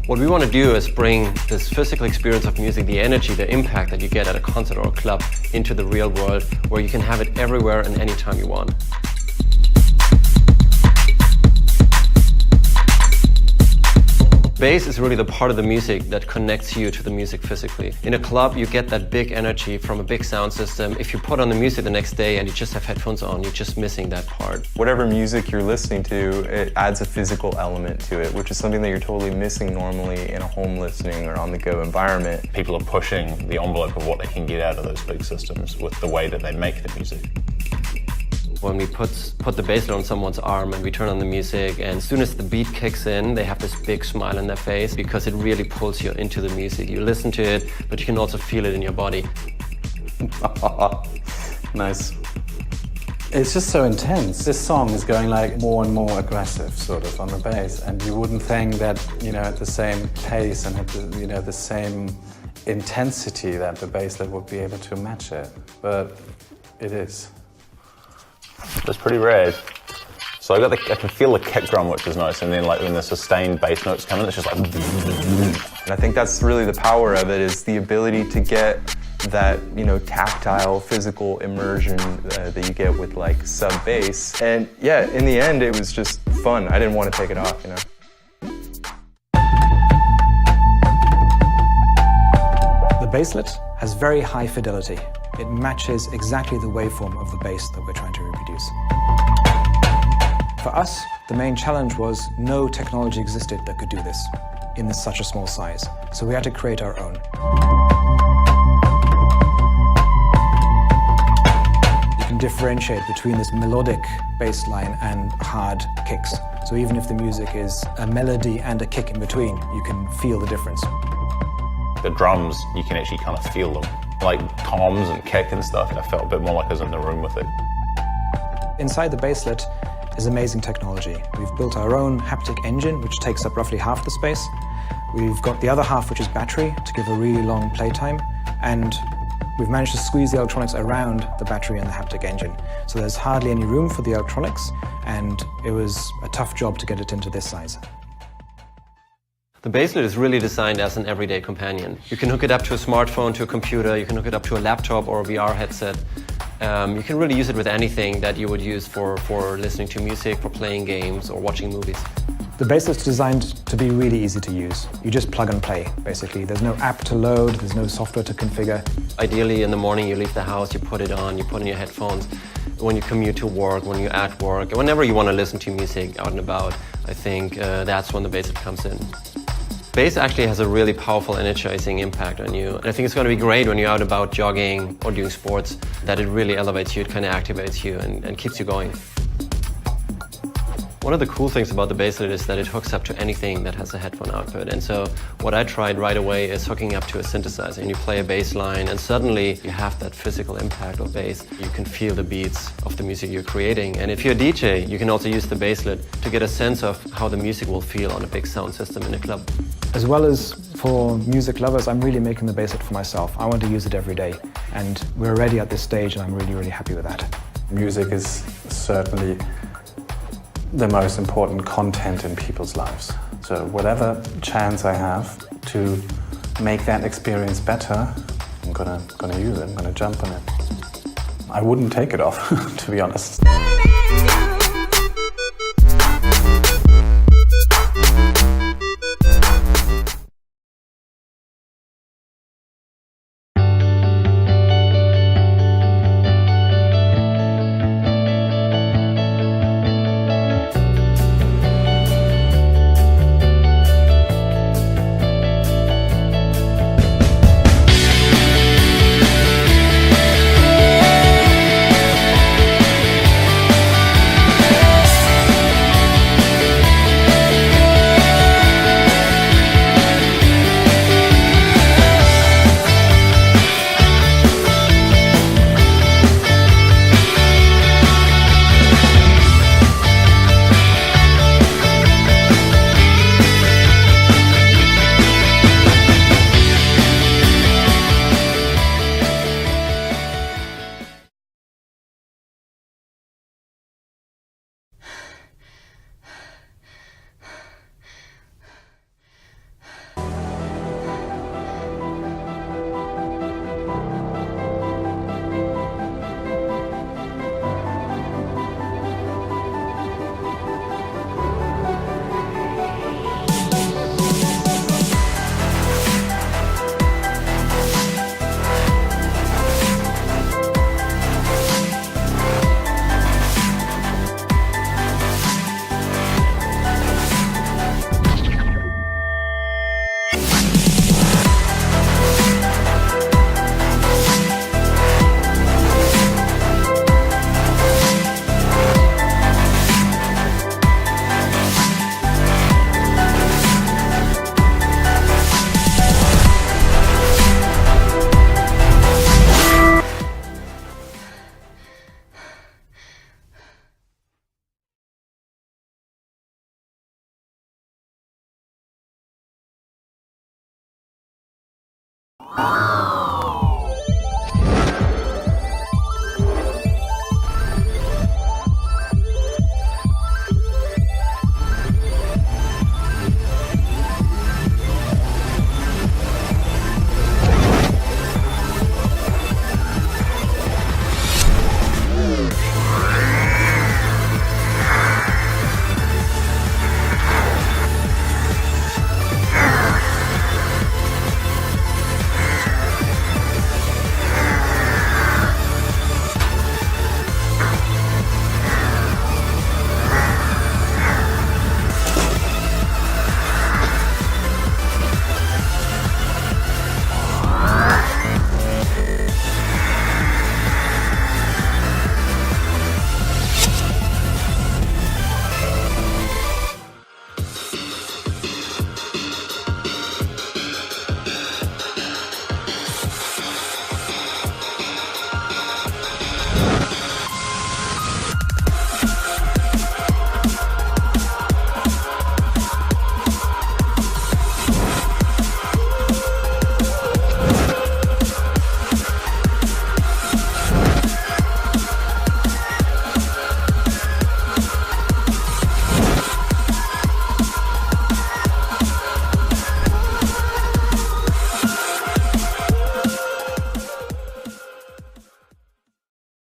What we want to do is bring this physical experience of music, the energy, the impact that you get at a concert or a club into the real world, where you can have it everywhere and anytime you want. Bass is really the part of the music that connects you to the music physically. In a club, you get that big energy from a big sound system. If you put on the music the next day and you just have headphones on, you're just missing that part. Whatever music you're listening to, it adds a physical element to it, which is something that you're totally missing normally in a home listening or on-the-go environment. People are pushing the envelope of what they can get out of those big systems with the way that they make the music. When we put the bass on someone's arm and we turn on the music, and as soon as the beat kicks in, they have this big smile on their face because it really pulls you into the music. You listen to it, but you can also feel it in your body. Nice. It's just so intense. This song is going like more and more aggressive sort of on the bass, and you wouldn't think that, you know, at the same pace and at the, you know, the same intensity that the basslet would be able to match it, but it is. That's pretty rare. So I can feel the kick drum, which is nice, and then like when the sustained bass notes come in, it's just like. And I think that's really the power of it, is the ability to get that, you know, tactile, physical immersion that you get with like sub bass. And yeah, in the end, it was just fun. I didn't want to take it off, you know. The basslet has very high fidelity. It matches exactly the waveform of the bass that we're trying to reproduce. For us, the main challenge was no technology existed that could do this in such a small size. So we had to create our own. You can differentiate between this melodic bass line and hard kicks. So even if the music is a melody and a kick in between, you can feel the difference. The drums, you can actually kind of feel them. Like toms and kick and stuff, I felt a bit more like I was in the room with it. Inside the basslet is amazing technology. We've built our own haptic engine, which takes up roughly half the space. We've got the other half, which is battery, to give a really long playtime. And we've managed to squeeze the electronics around the battery and the haptic engine. So there's hardly any room for the electronics, and it was a tough job to get it into this size. The basslet is really designed as an everyday companion. You can hook it up to a smartphone, to a computer, you can hook it up to a laptop or a VR headset. You can really use it with anything that you would use for listening to music, for playing games, or watching movies. The basslet is designed to be really easy to use. You just plug and play, basically. There's no app to load, there's no software to configure. Ideally, in the morning, you leave the house, you put it on, you put in your headphones. When you commute to work, when you're at work, whenever you want to listen to music out and about, I think that's when the basslet comes in. Bass actually has a really powerful energizing impact on you. And I think it's going to be great when you're out about jogging or doing sports, that it really elevates you, it kind of activates you and keeps you going. One of the cool things about the basslet is that it hooks up to anything that has a headphone output. And so what I tried right away is hooking up to a synthesizer. And you play a bass line and suddenly you have that physical impact of bass. You can feel the beats of the music you're creating. And if you're a DJ, you can also use the basslet to get a sense of how the music will feel on a big sound system in a club. As well as for music lovers, I'm really making the basslet for myself. I want to use it every day. And we're already at this stage and I'm really, really happy with that. Music is certainly the most important content in people's lives. So whatever chance I have to make that experience better, I'm gonna use it, I'm gonna jump on it. I wouldn't take it off, to be honest.